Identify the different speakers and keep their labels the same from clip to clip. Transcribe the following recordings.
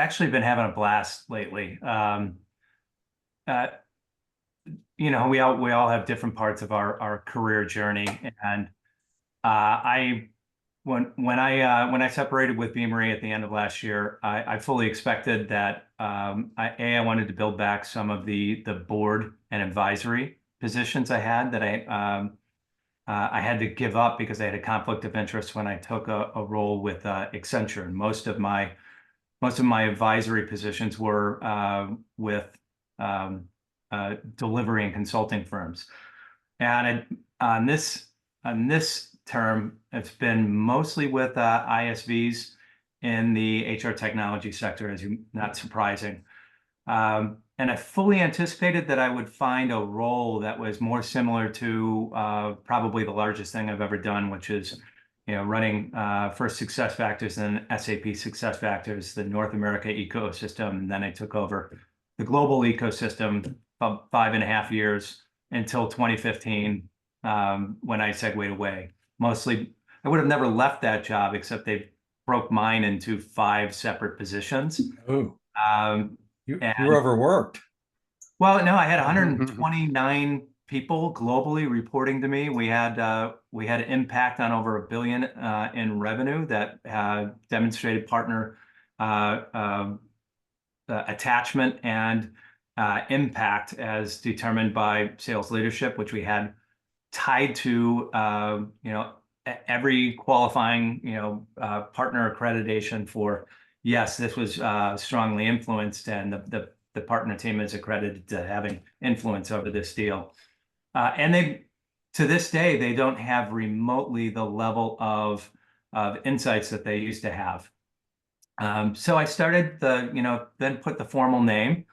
Speaker 1: actually been having a blast lately. Uh, we all have different parts of our career journey, and I when I separated with Beamery at the end of last year, I fully expected that I wanted to build back some of the board and advisory positions I had that I had to give up because I had a conflict of interest when I took a role with Accenture, and most of my advisory positions were with delivery and consulting firms. And on this term, it's been mostly with ISVs in the HR technology sector, as you not surprising. And I fully anticipated that I would find a role that was more similar to probably the largest thing I've ever done, which is running first SuccessFactors and SAP SuccessFactors, the North America ecosystem. And then I took over the global ecosystem about 5.5 years until 2015, when I segued away. Mostly, I would have never left that job, except they broke mine into 5 separate positions.
Speaker 2: Oh,
Speaker 1: Um,
Speaker 2: you
Speaker 1: and
Speaker 2: were overworked.
Speaker 1: Well, no, I had 129 people globally reporting to me. We had impact on over $1 billion in revenue that demonstrated partner attachment and impact as determined by sales leadership, which we had tied to every qualifying partner accreditation for, yes, this was strongly influenced, and the partner team is accredited to having influence over this deal. And to this day, they don't have remotely the level of insights that they used to have. So I started then put the formal name.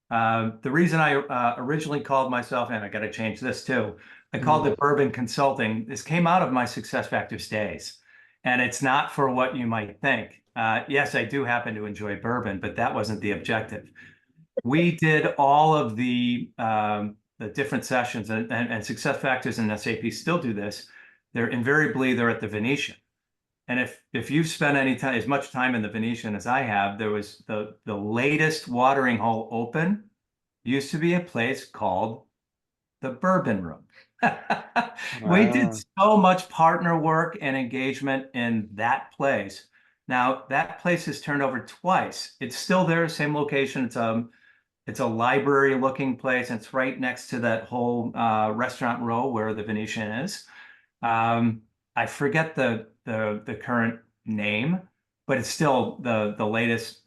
Speaker 1: The reason I originally called myself, and I got to change this too, I called it Bourbon Consulting. This came out of my SuccessFactors days, and it's not for what you might think. Yes, I do happen to enjoy bourbon, but that wasn't the objective. We did all of the different sessions, and SuccessFactors and SAP still do this. They're at the Venetian. And if you've spent as much time in the Venetian as I have, there was the latest watering hole open used to be a place called the Bourbon Room. We did so much partner work and engagement in that place. Now that place has turned over twice. It's still there, same location. It's a library looking place. It's right next to that whole restaurant row where the Venetian is. I forget the current name, but it's still the latest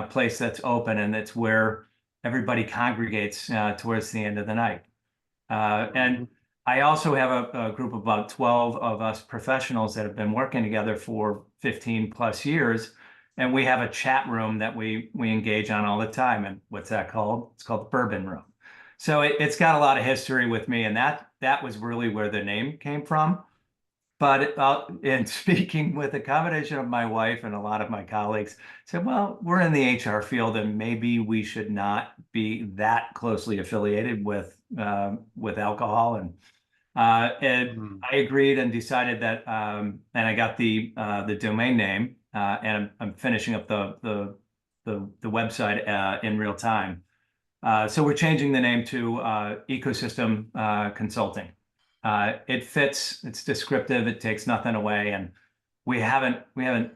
Speaker 1: place that's open, and it's where everybody congregates towards the end of the night. And I also have a group of about 12 of us professionals that have been working together for 15 plus years. And we have a chat room that we engage on all the time. And what's that called? It's called the Bourbon Room. So it's got a lot of history with me, and that was really where the name came from. But in speaking with a combination of my wife and a lot of my colleagues, said, well, we're in the HR field, and maybe we should not be that closely affiliated with alcohol. And I agreed and decided that, and I got the domain name, and I'm finishing up the website in real time. So we're changing the name to Ecosystem Consulting. It fits, it's descriptive, it takes nothing away, and we haven't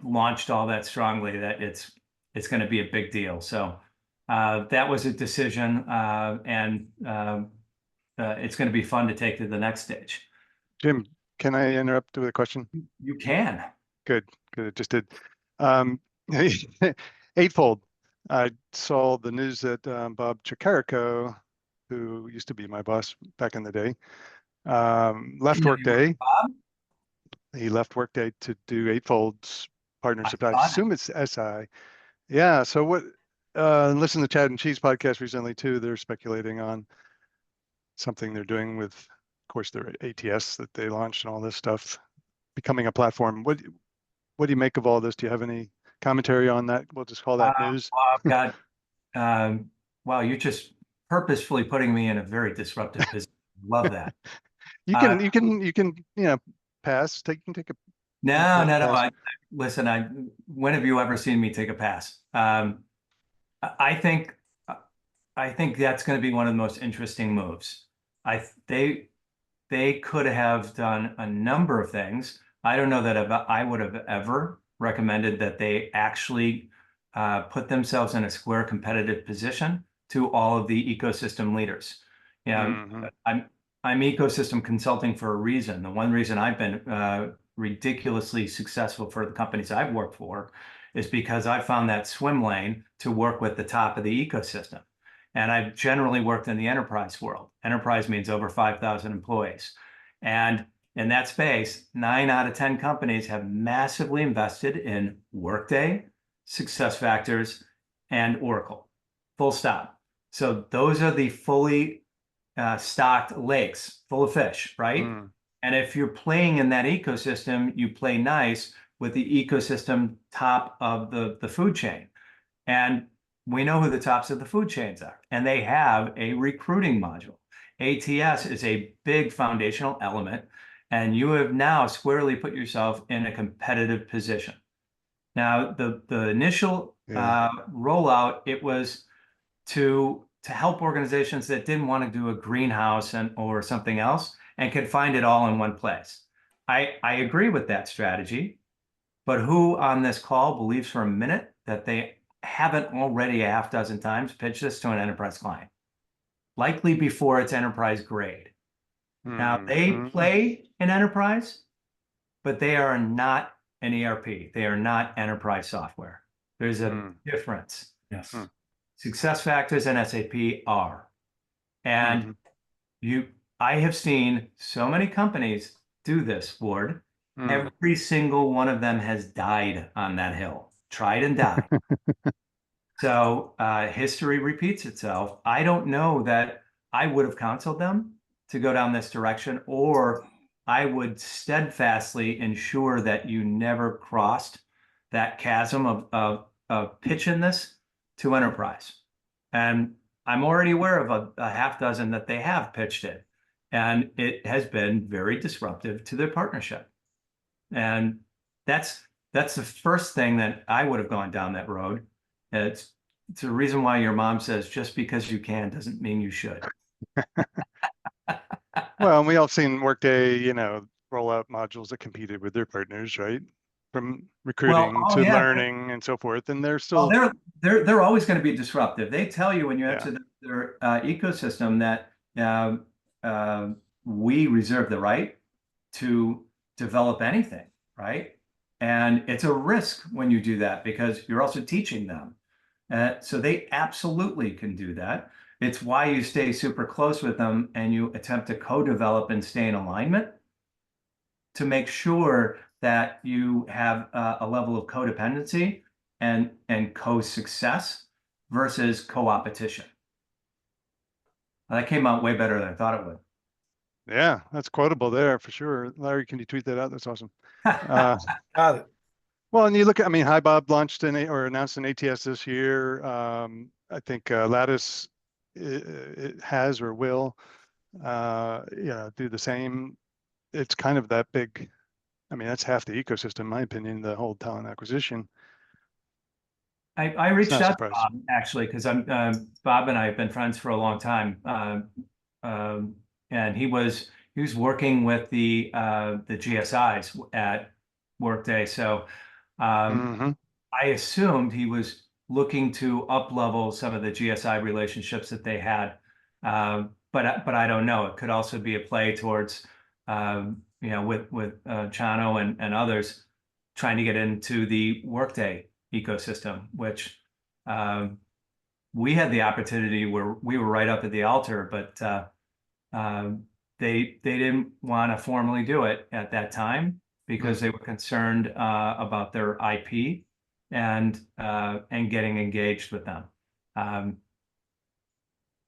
Speaker 1: launched all that strongly that it's going to be a big deal. So that was a decision, and it's going to be fun to take to the next stage.
Speaker 3: Jim, can I interrupt with a question?
Speaker 1: You can.
Speaker 3: Good. It just did. Eightfold. I saw the news that Bob Chicarico, who used to be my boss back in the day, left Workday. He left Workday to do Eightfold's partnership. I assume it's SI. Yeah. So what? Listen to Chad and Cheese podcast recently too. They're speculating on something they're doing with, of course, their ATS that they launched and all this stuff, becoming a platform. What do you make of all this? Do you have any commentary on that? We'll just call that news.
Speaker 1: Well, I've got. Wow, you're just purposefully putting me in a very disruptive position. Love that.
Speaker 3: You can pass. Take a.
Speaker 1: No. Listen, when have you ever seen me take a pass? I think I think that's going to be one of the most interesting moves. I they could have done a number of things. I don't know that I would have ever recommended that they actually put themselves in a square competitive position to all of the ecosystem leaders. Yeah,
Speaker 3: Hmm.
Speaker 1: I'm I'm ecosystem consulting for a reason. The one reason I've been ridiculously successful for the companies I've worked for is because I found that swim lane to work with the top of the ecosystem. And I've generally worked in the enterprise world. Enterprise means over 5,000 employees. And in that space, 9 out of 10 companies have massively invested in Workday, SuccessFactors, and Oracle. Full stop. So those are the fully stocked lakes full of fish, right?
Speaker 3: Mm.
Speaker 1: And if you're playing in that ecosystem, you play nice with the ecosystem top of the food chain. And we know who the tops of the food chains are, and they have a recruiting module. ATS is a big foundational element, and you have now squarely put yourself in a competitive position. Now, the initial
Speaker 3: Yeah.
Speaker 1: rollout, it was to help organizations that didn't want to do a greenhouse and or something else and could find it all in one place. I agree with that strategy, but who on this call believes for a minute that they haven't already a half dozen times pitched this to an enterprise client, likely before it's enterprise grade? Now, they
Speaker 3: Hmm.
Speaker 1: play in enterprise, but they are not an ERP. They are not enterprise software. There's a
Speaker 3: Mm.
Speaker 1: difference.
Speaker 2: Yes.
Speaker 3: Mm.
Speaker 1: Success Factors and SAP are. And
Speaker 3: Hmm.
Speaker 1: you, I have seen so many companies do this, Ward.
Speaker 3: Mm.
Speaker 1: Every single one of them has died on that hill, tried and died. So history repeats itself. I don't know that I would have counseled them to go down this direction, or I would steadfastly ensure that you never crossed that chasm of pitching this to enterprise. And I'm already aware of a half dozen that they have pitched it, and it has been very disruptive to their partnership. And that's that's the first thing that I would have gone down that road. It's a reason why your mom says just because you can doesn't mean you should.
Speaker 3: Well, and we all seen Workday, roll out modules that competed with their partners, right? From
Speaker 1: Well,
Speaker 3: recruiting
Speaker 1: oh
Speaker 3: to
Speaker 1: yeah.
Speaker 3: learning and so forth. And they're
Speaker 1: Well,
Speaker 3: still,
Speaker 1: they're always going to be disruptive. They tell you when you
Speaker 3: yeah.
Speaker 1: enter their ecosystem that uh, we reserve the right to develop anything, right? And it's a risk when you do that because you're also teaching them. So they absolutely can do that. It's why you stay super close with them and you attempt to co-develop and stay in alignment to make sure that you have a level of codependency and co-success versus co-opetition. That came out way better than I thought it
Speaker 3: Yeah, that's quotable there for sure. Larry, can you tweet that out? That's awesome.
Speaker 1: would.
Speaker 3: Uh,
Speaker 2: Got it.
Speaker 3: well, and you look at, I mean, HiBob launched or announced an ATS this year. I think Lattice it has or will, do the same. It's kind of that big. I mean, that's half the ecosystem, in my opinion, the whole talent acquisition.
Speaker 1: I
Speaker 3: It's
Speaker 1: reached
Speaker 3: not a
Speaker 1: out to
Speaker 3: surprise.
Speaker 1: Bob actually because I'm Bob and I have been friends for a long time, and he was working with the GSIs at Workday, so um,
Speaker 3: Hmm.
Speaker 1: I assumed he was looking to up level some of the GSI relationships that they had, but I don't know. It could also be a play towards with Chano and others trying to get into the Workday ecosystem, which um, we had the opportunity where we were right up at the altar, but they didn't want to formally do it at that time because they were concerned about their IP and getting engaged with them. Um,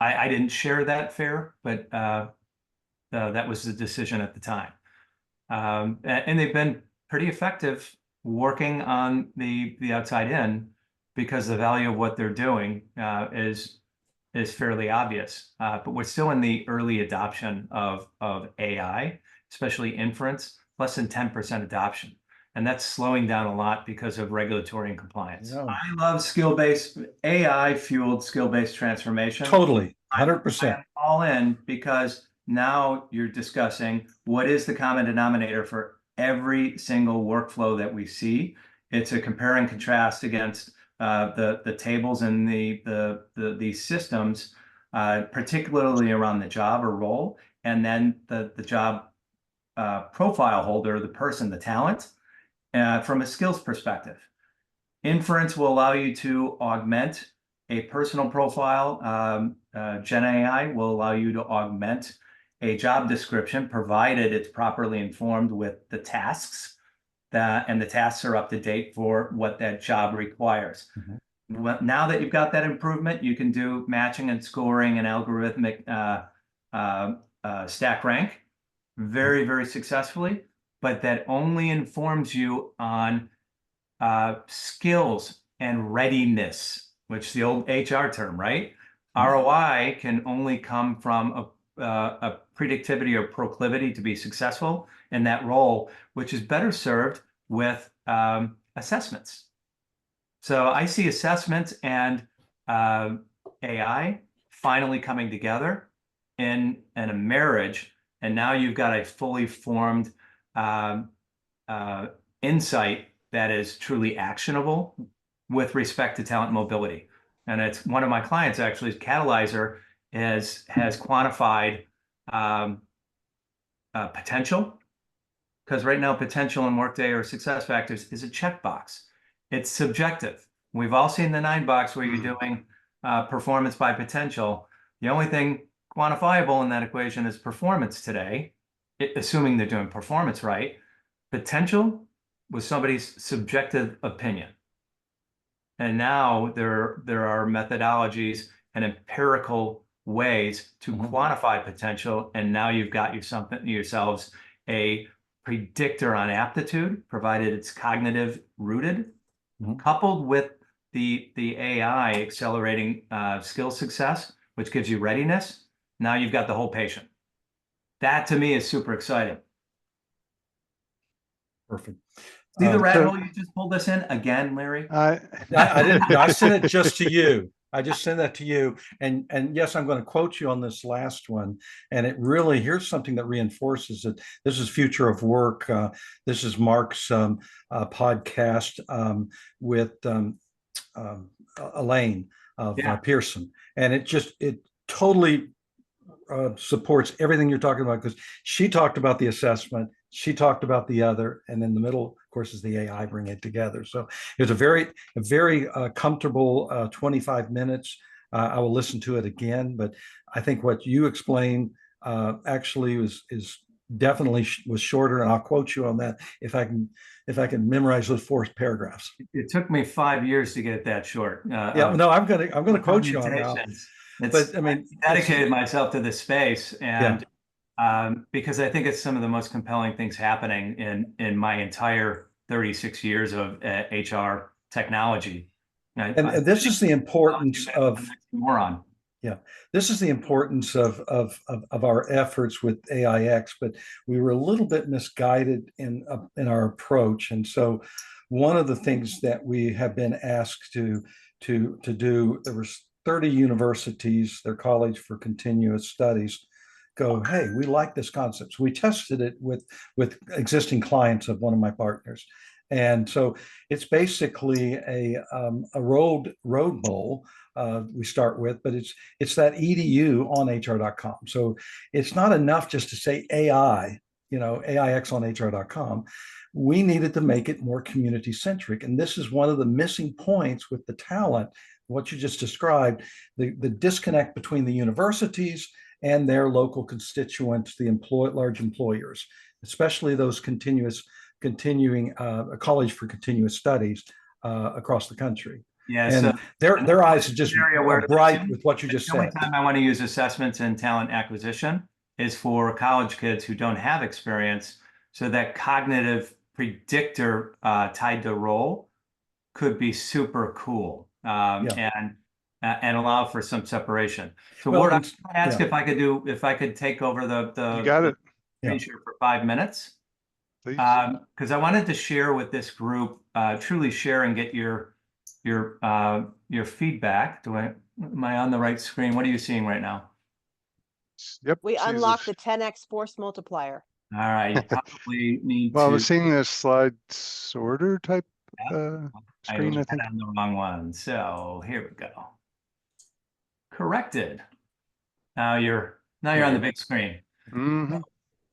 Speaker 1: I didn't share that fear, but that was the decision at the time. And they've been pretty effective working on the outside in because the value of what they're doing is fairly obvious. But we're still in the early adoption of AI, especially inference, less than 10% adoption. and that's slowing down a lot because of regulatory and compliance.
Speaker 2: No.
Speaker 1: I love skill-based, AI-fueled skill-based transformation.
Speaker 2: Totally,
Speaker 1: I'm
Speaker 2: 100%.
Speaker 1: all in because now you're discussing what is the common denominator for every single workflow that we see. It's a compare and contrast against the tables and these systems, particularly around the job or role, and then the job profile holder, the person, the talent, from a skills perspective. Inference will allow you to augment a personal profile. Gen AI will allow you to augment a job description, provided it's properly informed with the tasks and the tasks are up to date for what that job requires. Well, now that you've got that improvement, you can do matching and scoring and algorithmic stack rank very, very successfully, but that only informs you on skills and readiness, which is the old HR term, right? ROI can only come from a predictivity or proclivity to be successful in that role, which is better served with assessments. So I see assessments and AI finally coming together in a marriage, and now you've got a fully formed insight that is truly actionable with respect to talent mobility. And it's one of my clients actually, Catalyzer, has quantified potential, because right now potential in Workday or success factors is a checkbox. It's subjective. We've all seen the 9 box where you're doing performance by potential. The only thing quantifiable in that equation is performance today, assuming they're doing performance right. Potential was somebody's subjective opinion. And now there are methodologies and empirical ways to quantify potential. And now you've got yourselves a predictor on aptitude, provided it's cognitive rooted, coupled with the AI accelerating skill success, which gives you readiness. Now you've got the whole patient. That to me is super exciting.
Speaker 2: Perfect.
Speaker 1: See the rat hole you just pulled us in again, Larry?
Speaker 2: I didn't. I sent it just to you. I just sent that to you. And yes, I'm going to quote you on this last one. And it really, here's something that reinforces it. This is Future of Work. This is Mark's podcast with Elaine of Pearson. And it totally supports everything you're talking about, because she talked about the assessment, she talked about the other, and in the middle, of course, is the AI bringing it together. So it was a very comfortable 25 minutes. I will listen to it again, but I think what you explained actually is definitely was shorter, and I'll quote you on that if I can memorize those 4 paragraphs.
Speaker 1: It took me 5 years to get it that short.
Speaker 2: Yeah, no, I'm gonna quote you on now.
Speaker 1: But I mean, I dedicated myself to this space, and because I think it's some of the most compelling things happening in my entire 36 years of HR technology.
Speaker 2: And this is the importance of
Speaker 1: moron.
Speaker 2: Yeah, this is the importance of our efforts with AIX, but we were a little bit misguided in our approach. And so one of the things that we have been asked to do, there was 30 universities, their College for Continuous Studies, go, hey, we like this concept. So we tested it with existing clients of one of my partners. And so it's basically a road bowl we start with, but it's that edu on hr.com. So it's not enough just to say AI, AIX on hr.com. We needed to make it more community centric. And this is one of the missing points with the talent, what you just described, the disconnect between the universities and their local constituents, the large employers, especially those continuing College for Continuous Studies across the country.
Speaker 1: Yeah,
Speaker 2: and
Speaker 1: so
Speaker 2: their eyes are just bright with what you just said.
Speaker 1: The only time I want to use assessments in talent acquisition is for college kids who don't have experience, so that cognitive predictor tied to role could be super cool, and allow for some separation. So Ward, I ask if I could take over the
Speaker 3: you got it
Speaker 1: feature for 5 minutes.
Speaker 3: please.
Speaker 1: Because I wanted to share with this group, truly share and get your feedback. Am I on the right screen? What are you seeing right now?
Speaker 3: Yep.
Speaker 4: We
Speaker 3: sees
Speaker 4: unlocked
Speaker 3: this-
Speaker 4: the 10x force multiplier.
Speaker 1: All right, you probably need
Speaker 3: Well, I
Speaker 1: to.
Speaker 3: was seeing this slide sorter type
Speaker 1: I
Speaker 3: screen, I think.
Speaker 1: had on the wrong one. So here we go. Corrected. Now you're on the big screen.
Speaker 3: Mm-hmm.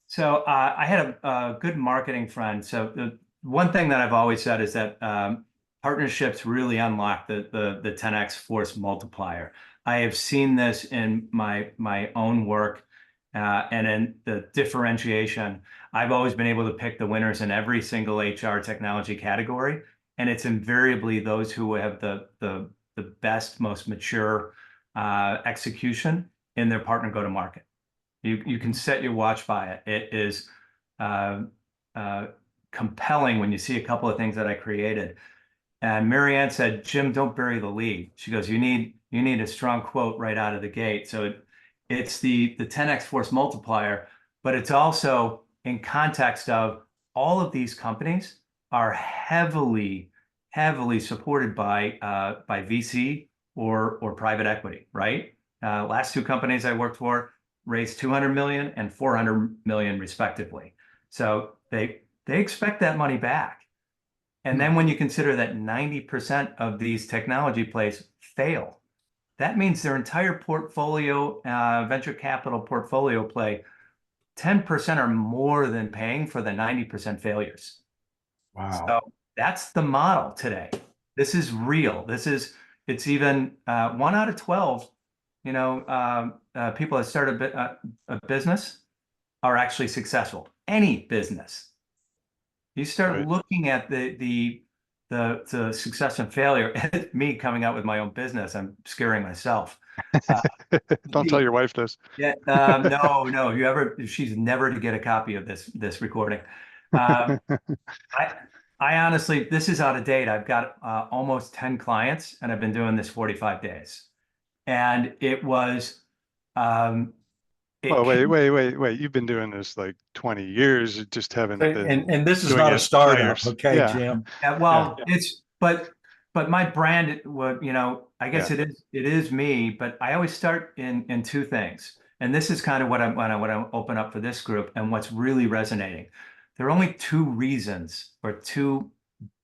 Speaker 1: So I had a good marketing friend. So the one thing that I've always said is that partnerships really unlock the 10x force multiplier. I have seen this in my own work and in the differentiation. I've always been able to pick the winners in every single HR technology category, and it's invariably those who have the best, most mature execution in their partner go-to-market. You can set your watch by it. It is compelling when you see a couple of things that I created. And Marianne said, "Jim, don't bury the lead." She goes, "You need a strong quote right out of the gate." So it's the 10x force multiplier, but it's also in context of all of these companies are heavily supported by VC or private equity, right? Last two companies I worked for raised 200 million and 400 million respectively. So they expect that money back. And then when you consider that 90% of these technology plays fail, that means their entire portfolio, venture capital portfolio play, 10% are more than paying for the 90% failures.
Speaker 2: Wow.
Speaker 1: So that's the model today. This is real. It's even 1 out of 12, people that start a business are actually successful. Any business. You start
Speaker 3: Right.
Speaker 1: looking at the success and failure. Me coming out with my own business, I'm scaring myself.
Speaker 3: Don't tell your wife this.
Speaker 1: Yeah, no. She's never to get a copy of this recording. I honestly, this is out of date. I've got almost 10 clients, and I've been doing this 45 days, and it was.
Speaker 3: Well, wait. You've been doing this like 20 years. You just haven't been
Speaker 2: And this is
Speaker 3: doing
Speaker 2: not
Speaker 3: it
Speaker 2: a startup,
Speaker 3: by
Speaker 2: okay,
Speaker 3: yeah.
Speaker 2: Jim?
Speaker 1: Well, but my brand, I guess
Speaker 3: Yeah.
Speaker 1: it is me, but I always start in two things. And this is kind of what I open up for this group and what's really resonating. There are only two reasons or two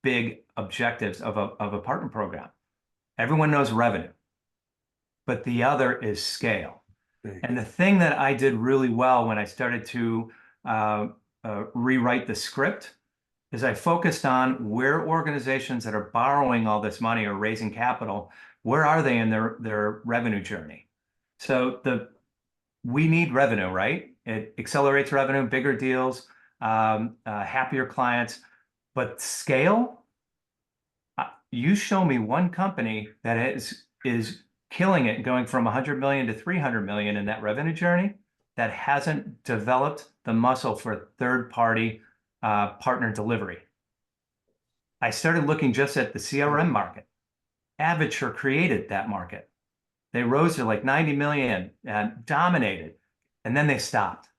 Speaker 1: big objectives of a partner program. Everyone knows revenue, but the other is scale. And the thing that I did really well when I started to rewrite the script is I focused on where organizations that are borrowing all this money or raising capital, where are they in their revenue journey? So we need revenue, right? It accelerates revenue, bigger deals, happier clients, but scale. You show me one company that is killing it, going from 100 million to 300 million in that revenue journey that hasn't developed the muscle for third-party partner delivery. I started looking just at the CRM market. Avature created that market. They rose to like 90 million and dominated, and then they stopped.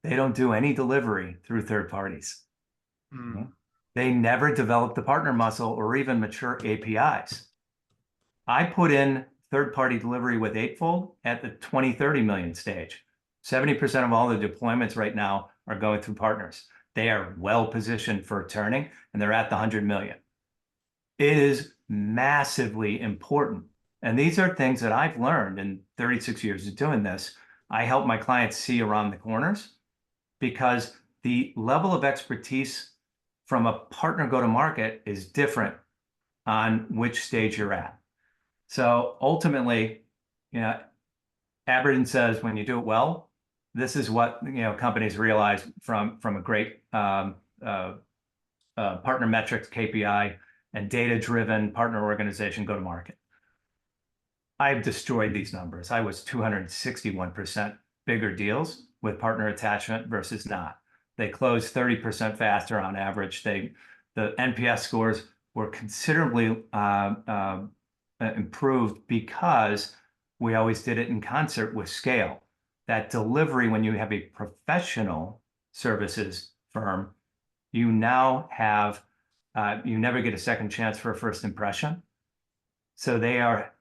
Speaker 1: They don't do any delivery through third parties.
Speaker 3: Mm.
Speaker 1: They never developed the partner muscle or even mature APIs. I put in third-party delivery with Eightfold at the 20, 30 million stage. 70% of all the deployments right now are going through partners. They are well positioned for turning, and they're at the 100 million. It is massively important. And these are things that I've learned in 36 years of doing this. I help my clients see around the corners because the level of expertise from a partner go-to-market is different on which stage you're at. So ultimately, Aberdeen says when you do it well, this is what companies realize from a great partner metrics KPI and data-driven partner organization go to market. I've destroyed these numbers. I was 261% bigger deals with partner attachment versus not. They closed 30% faster on average. The NPS scores were considerably improved because we always did it in concert with scale. That delivery, when you have a professional services firm, you now have, you never get a second chance for a first impression. So they are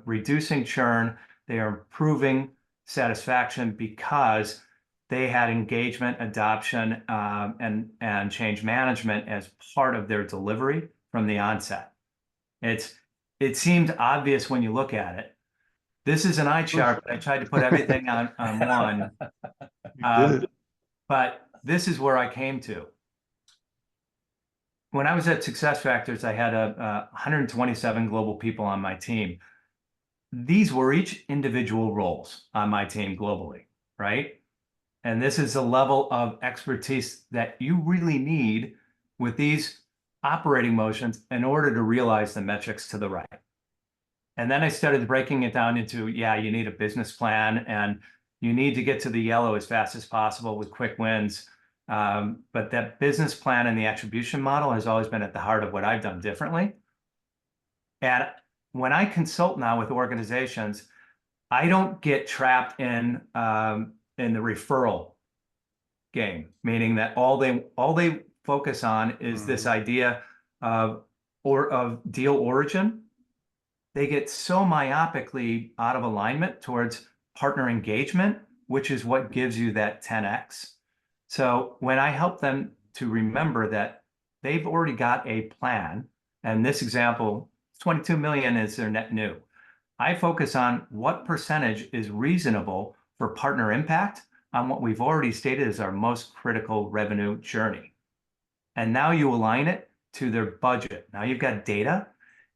Speaker 1: reducing churn, they are improving satisfaction because they had engagement, adoption, and change management as part of their delivery from the onset. It seemed obvious when you look at it. This is an eye chart, but I tried to put everything on one.
Speaker 3: You did it.
Speaker 1: But this is where I came to. When I was at SuccessFactors, I had 127 global people on my team. These were each individual roles on my team globally, right? And this is a level of expertise that you really need with these operating motions in order to realize the metrics to the right. And then I started breaking it down into, yeah, you need a business plan and you need to get to the yellow as fast as possible with quick wins. But that business plan and the attribution model has always been at the heart of what I've done differently. And when I consult now with organizations, I don't get trapped in the referral game, meaning that all they focus on is this idea of deal origin. They get so myopically out of alignment towards partner engagement, which is what gives you that 10x. So when I help them to remember that they've already got a plan, and this example, 22 million is their net new. I focus on what percentage is reasonable for partner impact on what we've already stated as our most critical revenue journey. And now you align it to their budget. Now you've got data,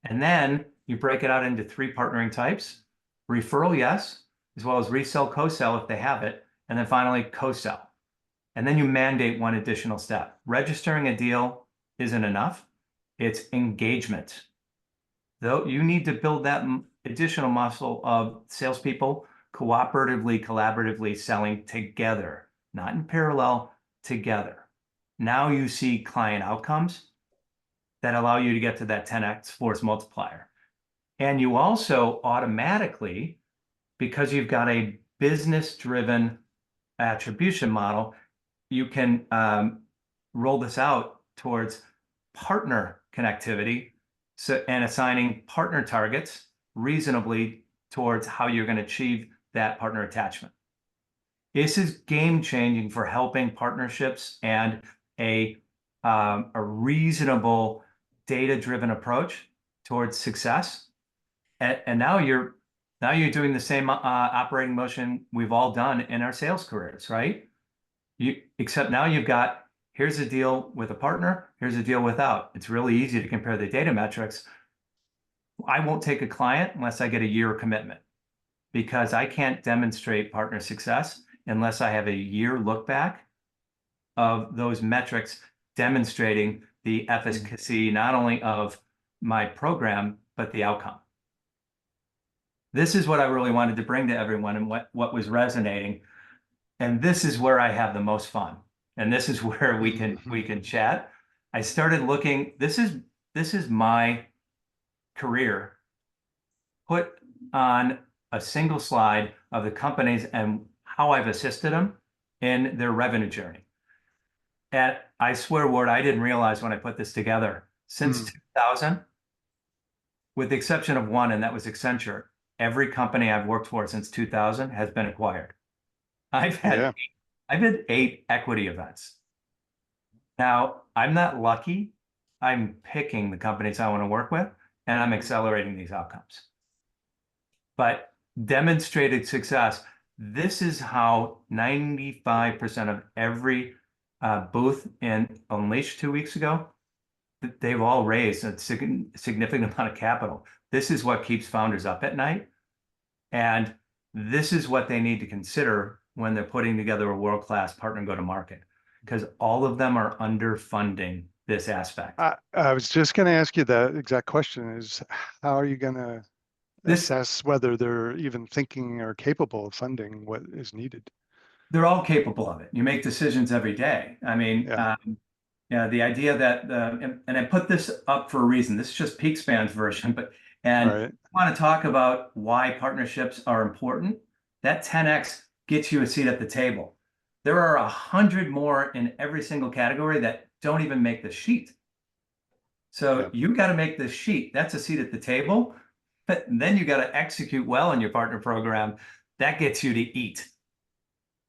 Speaker 1: and then you break it out into 3 partnering types: referral, yes, as well as resell, co-sell if they have it, and then finally co-sell. And then you mandate one additional step. Registering a deal isn't enough. It's engagement. Though you need to build that additional muscle of salespeople cooperatively, collaboratively selling together, not in parallel, together. Now you see client outcomes that allow you to get to that 10x force multiplier. And you also automatically, because you've got a business-driven attribution model, you can roll this out towards partner connectivity, and assigning partner targets reasonably towards how you're going to achieve that partner attachment. This is game-changing for helping partnerships and a reasonable data-driven approach towards success. And now you're doing the same operating motion we've all done in our sales careers, right? Except now you've got, here's a deal with a partner, here's a deal without. It's really easy to compare the data metrics. I won't take a client unless I get a year commitment, because I can't demonstrate partner success unless I have a year look back of those metrics demonstrating the efficacy not only of my program, but the outcome. This is what I really wanted to bring to everyone and what was resonating. And this is where I have the most fun. And this is where we can chat. I started looking, this is my career put on a single slide of the companies and how I've assisted them in their revenue journey. And I swear, Ward, I didn't realize when I put this together, since 2000, with the exception of one, and that was Accenture, every company I've worked for since 2000 has been acquired. I've had 8 equity events. Now, I'm not lucky. I'm picking the companies I want to work with, and I'm accelerating these outcomes. But demonstrated success, this is how 95% of every booth in Unleash 2 weeks ago, they've all raised a significant amount of capital. This is what keeps founders up at night. And this is what they need to consider when they're putting together a world-class partner go-to-market, because all of them are underfunding this aspect.
Speaker 3: I was just going to ask you that exact question: is how are you going to assess whether they're even thinking or capable of funding what is needed?
Speaker 1: They're all capable of it. You make decisions every day. I mean, the idea that, and I put this up for a reason. This is just PeakSpan's version, I want to talk about why partnerships are important. That 10x gets you a seat at the table. There are 100 more in every single category that don't even make the sheet. So
Speaker 3: Yeah.
Speaker 1: you got to make the sheet. That's a seat at the table. But then you got to execute well in your partner program. That gets you to eat.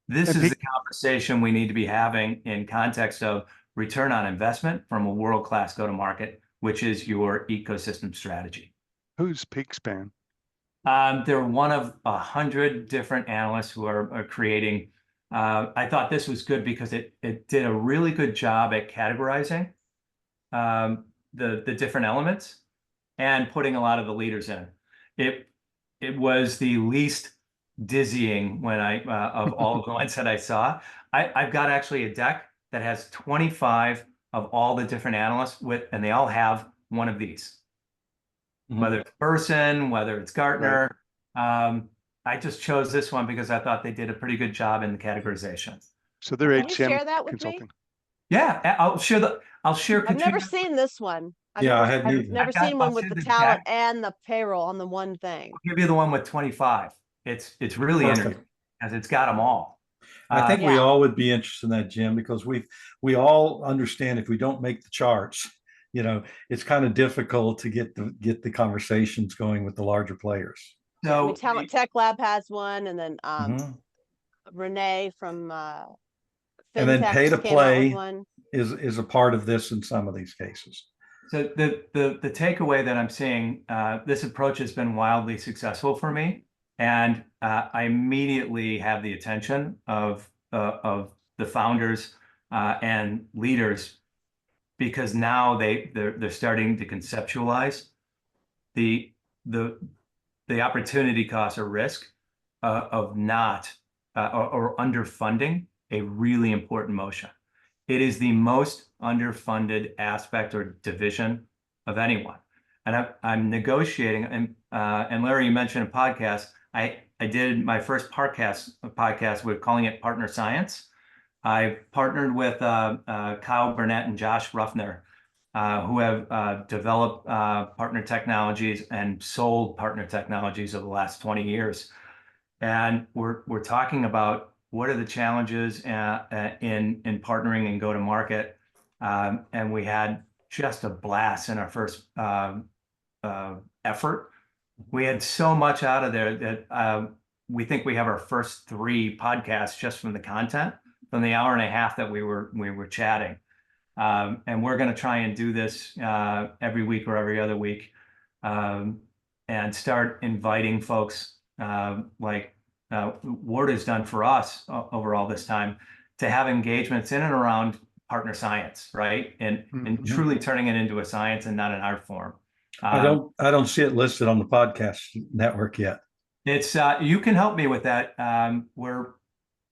Speaker 1: This
Speaker 3: And
Speaker 1: is the conversation we need to be having in context of return on investment from a world-class go-to-market, which is your ecosystem strategy.
Speaker 3: who's Peak Span?
Speaker 1: They're one of 100 different analysts who are creating. I thought this was good because it did a really good job at categorizing the different elements and putting a lot of the leaders in. It was the least dizzying when of all of the ones that I saw. I've got actually a deck that has 25 of all the different analysts and they all have one of these. Whether it's Person, whether it's Gartner. I just chose this one because I thought they did a pretty good job in the categorization.
Speaker 3: So they're
Speaker 4: Can you
Speaker 3: HCM
Speaker 4: share that with me?
Speaker 3: consulting.
Speaker 1: Yeah, I'll share
Speaker 4: I've never
Speaker 1: Katrina.
Speaker 4: seen this one.
Speaker 2: Yeah, I hadn't
Speaker 4: I've
Speaker 2: either.
Speaker 4: never seen one with the talent and the payroll on the one thing.
Speaker 1: I'll give you the one with 25. It's really
Speaker 2: Perfect.
Speaker 1: interesting because it's got them all.
Speaker 2: I think we
Speaker 4: Yeah.
Speaker 2: all would be interested in that, Jim, because we all understand if we don't make the charts, it's kind of difficult to get the conversations going with the larger players.
Speaker 4: I
Speaker 1: So
Speaker 4: mean, Talent Tech Lab has one, and then
Speaker 2: Mhm.
Speaker 4: Renee from
Speaker 2: And then
Speaker 4: FinTech
Speaker 2: pay to
Speaker 4: came out with
Speaker 2: play
Speaker 4: one.
Speaker 2: is a part of this in some of these cases.
Speaker 1: So the takeaway that I'm seeing, this approach has been wildly successful for me, and I immediately have the attention of the founders and leaders because now they're starting to conceptualize the opportunity cost or risk of not or underfunding a really important motion. It is the most underfunded aspect or division of anyone. And I'm negotiating, and Larry, you mentioned a podcast. I did my first podcast. We're calling it Partner Science. I partnered with Kyle Burnett and Josh Ruffner, who have developed partner technologies and sold partner technologies over the last 20 years. And we're talking about what are the challenges in partnering and go to market. And we had just a blast in our first effort. We had so much out of there that we think we have our first 3 podcasts just from the content, from the hour and a half that we were chatting. And we're going to try and do this every week or every other week, and start inviting folks like Ward has done for us over all this time to have engagements in and around partner science, right? And truly turning it into a science and not an art form.
Speaker 2: I don't see it listed on the podcast network yet.
Speaker 1: It's you can help me with that.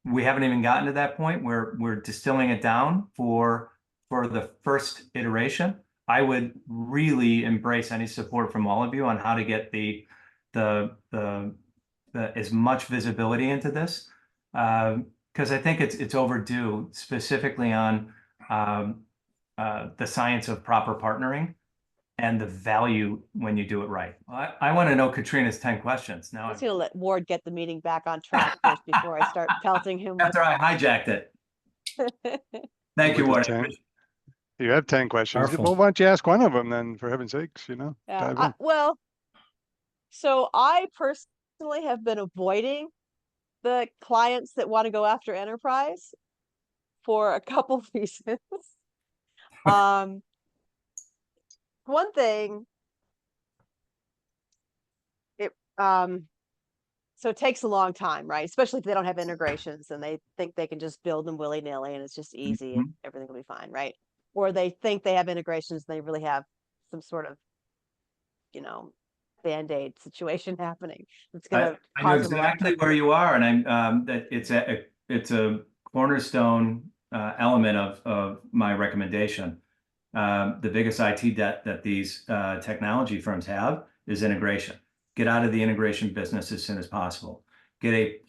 Speaker 1: We haven't even gotten to that point. We're distilling it down for the first iteration. I would really embrace any support from all of you on how to get the as much visibility into this, because I think it's overdue, specifically on the science of proper partnering and the value when you do it right. I want to know Katrina's 10 questions. Now
Speaker 4: I'm just going to let Ward get the meeting back on track first before I start pelting him with.
Speaker 1: after I hijacked it. Thank you,
Speaker 3: With
Speaker 1: Ward.
Speaker 3: the 10. You have 10 questions.
Speaker 2: Powerful.
Speaker 3: Well, why don't you ask one of them then, for heaven's sakes, dive in.
Speaker 4: Well, so I personally have been avoiding the clients that want to go after enterprise for a couple reasons. One thing, so it takes a long time, right? Especially if they don't have integrations and they think they can just build them willy-nilly and it's just easy and everything will be fine, right? Or they think they have integrations and they really have some sort of, Band-Aid situation happening. It's gonna
Speaker 1: I know exactly where you are, and I'm that it's a cornerstone element of my recommendation. The biggest IT debt that these technology firms have is integration. Get out of the integration business as soon as possible. Get a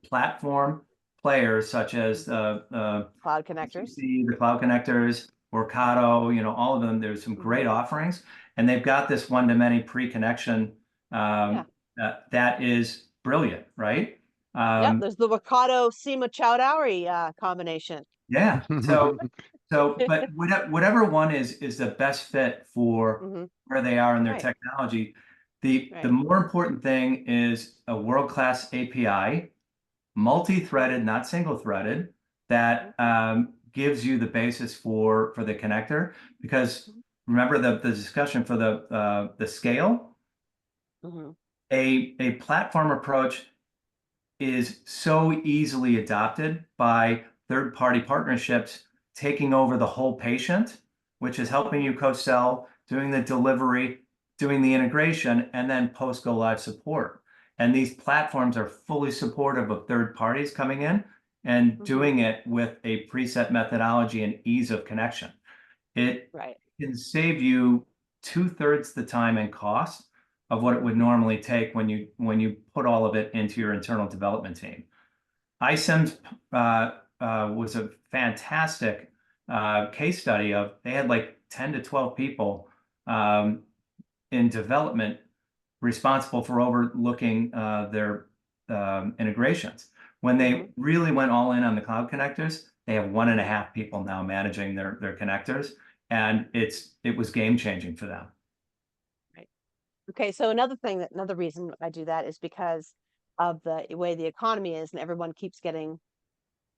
Speaker 1: platform player such as the
Speaker 4: cloud connectors,
Speaker 1: the cloud connectors, Workato, all of them. There's some great offerings, and they've got this one-to-many pre-connection that is brilliant, right?
Speaker 4: There's the Workato Sima Chowdhury combination.
Speaker 1: Yeah. So So, but whatever one is the best fit for
Speaker 4: Mhm.
Speaker 1: where they are in their
Speaker 4: Right.
Speaker 1: technology. The
Speaker 4: Right.
Speaker 1: more important thing is a world-class API, multi-threaded, not single-threaded, that gives you the basis for the connector. Because remember the discussion for the scale,
Speaker 4: Mhm.
Speaker 1: a platform approach is so easily adopted by third-party partnerships, taking over the whole patient, which is helping you co-sell, doing the delivery, doing the integration, and then post-go live support. And these platforms are fully supportive of third parties coming in and doing it with a preset methodology and ease of connection. It
Speaker 4: Right.
Speaker 1: can save you 2/3 the time and cost of what it would normally take when you put all of it into your internal development team. iSIMS was a fantastic case study of they had like 10 to 12 people in development responsible for overlooking their integrations. When they really went all in on the cloud connectors, they have 1.5 people now managing their connectors, and it was game changing for them.
Speaker 4: Right. Okay, so another reason I do that is because of the way the economy is and everyone keeps getting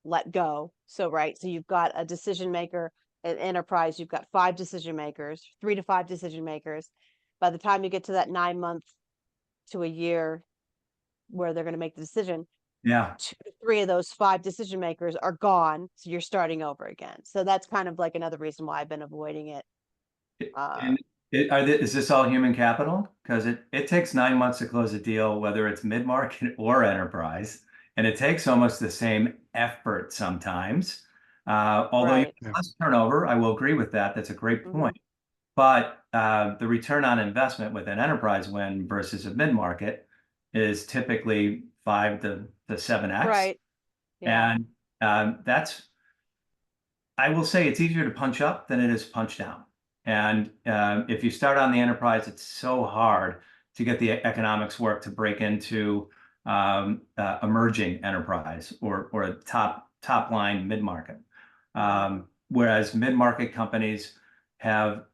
Speaker 4: let go. So, right, so you've got a decision maker, an enterprise, you've got 5 decision makers, 3 to 5 decision makers. By the time you get to that 9 month to a year where they're going to make the decision,
Speaker 1: Yeah.
Speaker 4: 2 to 3 of those 5 decision makers are gone. So you're starting over again. So that's kind of like another reason why I've been avoiding it.
Speaker 1: And is this all human capital? Because it takes 9 months to close a deal, whether it's mid-market or enterprise, and it takes almost the same effort sometimes. Although you
Speaker 4: Right.
Speaker 1: have less turnover, I will agree with that. That's a great
Speaker 4: Mhm.
Speaker 1: point. But the return on investment with an enterprise win versus a mid-market is typically 5 to 7x.
Speaker 4: Right. Yeah.
Speaker 1: And that's, I will say it's easier to punch up than it is punch down. And if you start on the enterprise, it's so hard to get the economics work to break into emerging enterprise or a top line mid-market. Whereas mid-market companies have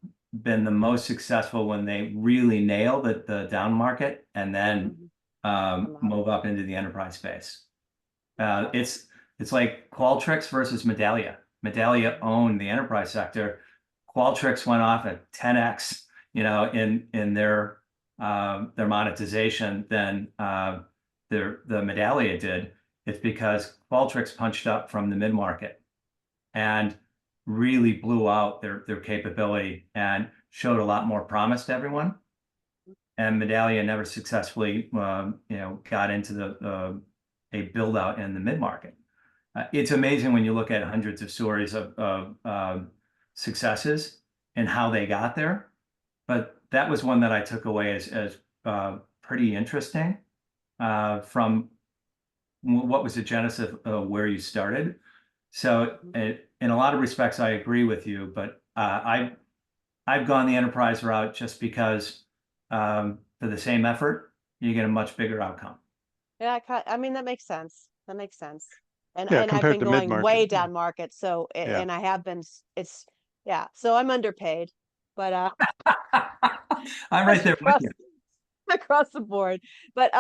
Speaker 1: been the most successful when they really nail the down market and then
Speaker 4: Come on.
Speaker 1: move up into the enterprise space.
Speaker 4: Yeah.
Speaker 1: It's like Qualtrics versus Medallia. Medallia owned the enterprise sector. Qualtrics went off at 10x, in their monetization than the Medallia did. It's because Qualtrics punched up from the mid-market and really blew out their capability and showed a lot more promise to everyone. And Medallia never successfully, got into a build out in the mid-market. It's amazing when you look at hundreds of stories of successes and how they got there. But that was one that I took away as pretty interesting from what was the genesis of where you started. So in a lot of respects, I agree with you, but I've gone the enterprise route just because for the same effort, you get a much bigger outcome.
Speaker 4: Yeah, I mean, that makes sense. That makes sense.
Speaker 3: Yeah,
Speaker 4: And I've
Speaker 3: compared
Speaker 4: been
Speaker 3: to
Speaker 4: going
Speaker 3: mid-market.
Speaker 4: way down market. So,
Speaker 3: Yeah.
Speaker 4: and I have been, it's, yeah. So I'm underpaid, but,
Speaker 1: I'm right there with you.
Speaker 4: across the board. But,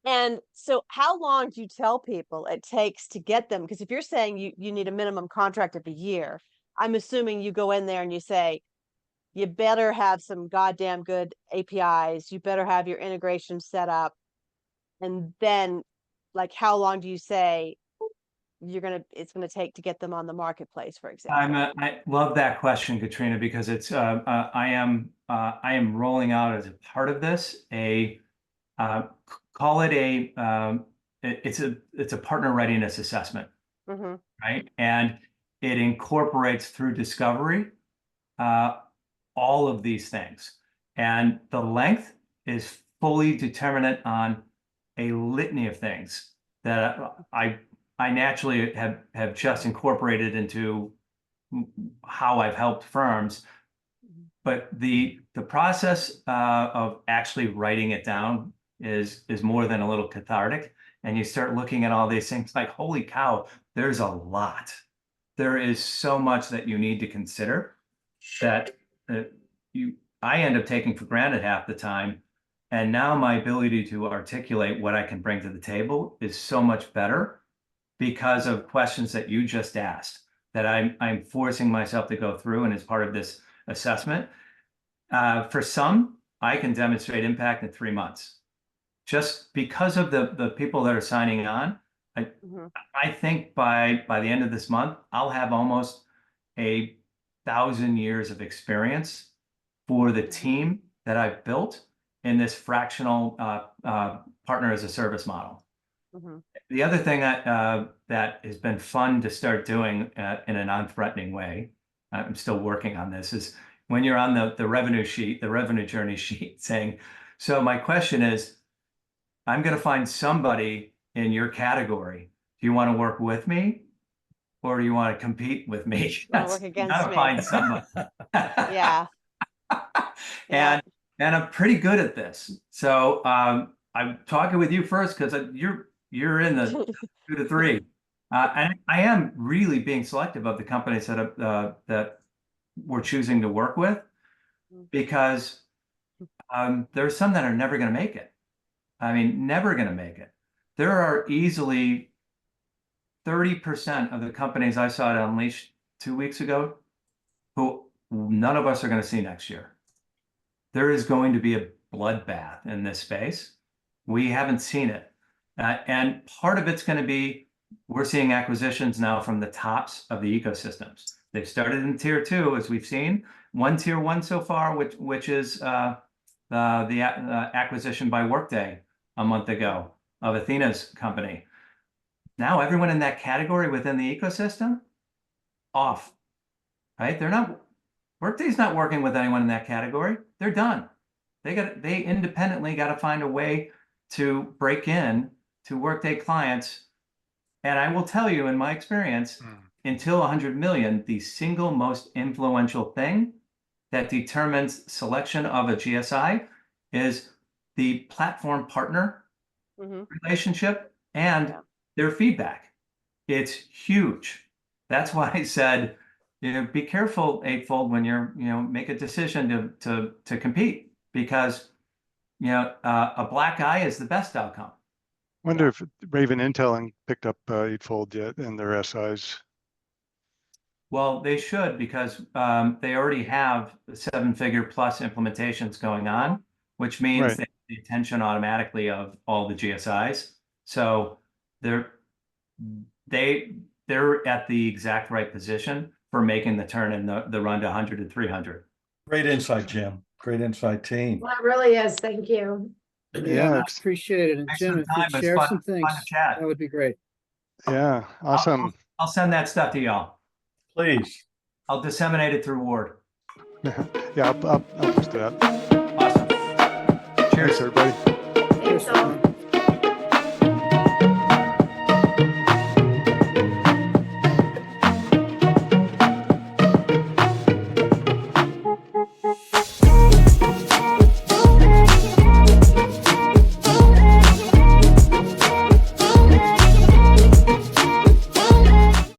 Speaker 4: and so how long do you tell people it takes to get them? Because if you're saying you need a minimum contract of a year, I'm assuming you go in there and you say, you better have some goddamn good APIs. You better have your integration set up. And then, like, how long do you say it's gonna take to get them on the marketplace, for example?
Speaker 1: I love that question, Katrina, because I am rolling out as a part of this call it it's a partner readiness assessment,
Speaker 4: Mm-hmm.
Speaker 1: right? And it incorporates through discovery all of these things, and the length is fully determinate on a litany of things that I naturally have just incorporated into how I've helped firms. But the process of actually writing it down is more than a little cathartic. And you start looking at all these things like, holy cow, there's a lot. there is so much that you need to consider that I end up taking for granted half the time. And now my ability to articulate what I can bring to the table is so much better because of questions that you just asked, that I'm forcing myself to go through and as part of this assessment. For some, I can demonstrate impact in 3 months. Just because of the people that are signing on, I think by the end of this month, I'll have almost 1,000 years of experience for the team that I've built in this fractional partner as a service model. The other thing that has been fun to start doing in a non-threatening way, I'm still working on this, is when you're on the revenue sheet, the revenue journey sheet, saying, so my question is, I'm going to find somebody in your category. Do you want to work with me, or do you want to compete with me?
Speaker 4: Work against me.
Speaker 1: Find somebody.
Speaker 4: Yeah.
Speaker 1: And I'm pretty good at this. So I'm talking with you first because you're in the 2 to 3, and I am really being selective of the companies that we're choosing to work with, because there's some that are never going to make it. I mean, never going to make it. There are easily 30% of the companies I saw at Unleashed 2 weeks ago who none of us are going to see next year. There is going to be a bloodbath in this space. We haven't seen it. And part of it's going to be, we're seeing acquisitions now from the tops of the ecosystems. They've started in tier 2, as we've seen. One tier 1 so far, which is the acquisition by Workday a month ago of Athena's company. Now everyone in that category within the ecosystem, off, right? Workday's not working with anyone in that category. They're done. They independently got to find a way to break in to Workday clients. And I will tell you, in my experience, until 100 million, the single most influential thing that determines selection of a GSI is the platform partner relationship and their feedback. It's huge. That's why I said, be careful, Eightfold, when you're, make a decision to compete, because, a black eye is the best outcome.
Speaker 3: Wonder if Raven Intel picked up Eightfold yet in their SIs.
Speaker 1: Well, they should, because they already have 7-figure plus implementations going on, which means they have the attention automatically of all the GSIs. So they're at the exact right position for making the turn in the run to 100 to 300.
Speaker 2: Great insight, Jim. Great insight, team.
Speaker 5: Well, it really is. Thank you.
Speaker 3: Yeah,
Speaker 6: I appreciate it. And Jim, if you share some things, that would be great.
Speaker 3: Yeah, awesome.
Speaker 1: I'll send that stuff to y'all.
Speaker 2: Please.
Speaker 1: I'll disseminate it through Word.
Speaker 3: Yeah, I'll post that.
Speaker 1: Awesome. Cheers,
Speaker 3: Thanks, everybody.